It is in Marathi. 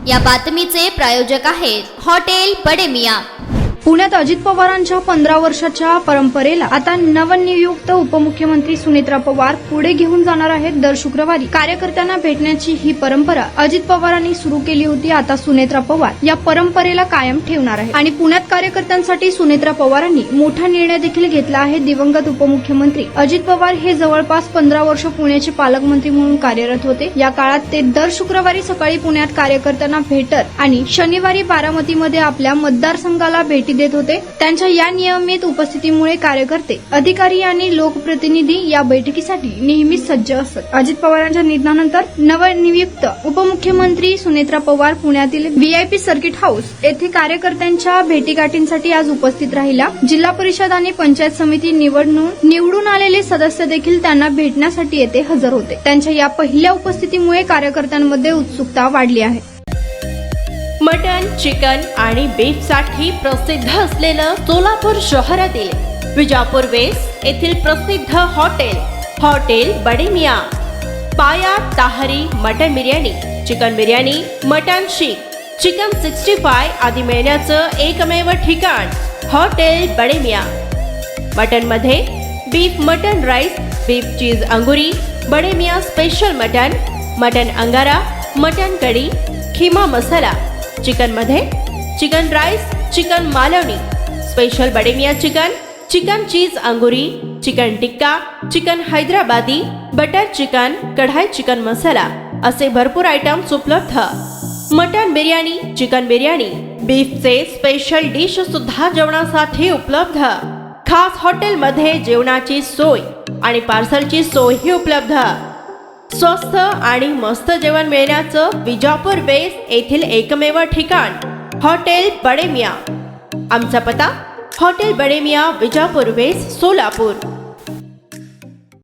या बातमीचे प्रायोजक आहेत हॉटेल बडे मियां। पुण्यात अजित पवारांच्या 15 वर्षाच्या परंपरेला आता नवनियुक्त उपमुख्यमंत्री सुनेत्रा पवार पुढे घेऊन जाणार आहेत। दर शुक्रवारी कार्यकर्त्यांना भेटण्याची ही परंपरा अजित पवारांनी सुरू केली होती। आता सुनेत्रा पवार या परंपरेला कायम ठेवणार आहे आणि पुण्यात कार्यकर्त्यांसाठी सुनेत्रा पवारांनी मोठा निर्णय देखील घेतला आहे। दिवंगत उपमुख्यमंत्री अजित पवार हे जवळपास 15 वर्ष पुण्याचे पालकमंत्री म्हणून कार्यरत होते। या काळात ते दर शुक्रवारी सकाळी पुण्यात कार्यकर्त्यांना भेटत आणि शनिवारी बारामतीमध्ये आपल्या मतदारसंघाला भेटी देत होते। त्यांच्या या नियमित उपस्थितीमुळे कार्यकर्ते, अधिकारी आणि लोकप्रतिनिधी या बैठकीसाठी नेहमीच सज्ज असत। अजित पवारांच्या निधनानंतर नवनियुक्त उपमुख्यमंत्री सुनेत्रा पवार पुण्यातील VIP सर्किट हाऊस येथे कार्यकर्त्यांच्या भेटीगाठींसाठी आज उपस्थित राहिला। जिल्हा परिषद आणि पंचायत समिती निवडून आलेले सदस्य देखील त्यांना भेटण्यासाठी येथे हजर होते। त्यांच्या या पहिल्या उपस्थितीमुळे कार्यकर्त्यांमध्ये उत्सुकता वाढली आहे। मटन, चिकन आणि बीफ साठी प्रसिद्ध असलेलं सोलापूर शहरातील विजापूर वेस्ट येथील प्रसिद्ध हॉटेल बडे मियां। पाया ताहरी mutton biryani, chicken biryani, mutton शीख, चिकन 65 आदी मिळण्याचं एकमेव ठिकाण हॉटेल बडे मियां। मटन मध्ये beef mutton rice, beef cheese अंगुरी, बडे मियां स्पेशल मटन अंगारा, मटन कढी, खिमा मसाला। चिकन मध्ये chicken rice, chicken Malvani, special Bade Miyan chicken cheese अंगुरी, chicken tikka, chicken Hyderabadi, butter chicken, kadai chicken masala असे भरपूर आयटम्स उपलब्ध। मटन बिर्याणी, चिकन बिर्याणी, बीफचे स्पेशल डिश सुद्धा जेवणासाठी उपलब्ध। खास हॉटेलमध्ये जेवणाची सोय आणि पार्सलची सोयही उपलब्ध। स्वस्त आणि मस्त जेवण मिळण्याचं विजापूर वेस्ट येथील एकमेव ठिकाण हॉटेल बडे मियां। आमचा पत्ता हॉटेल बडे मियां, विजापूर वेस्ट, सोलापूर।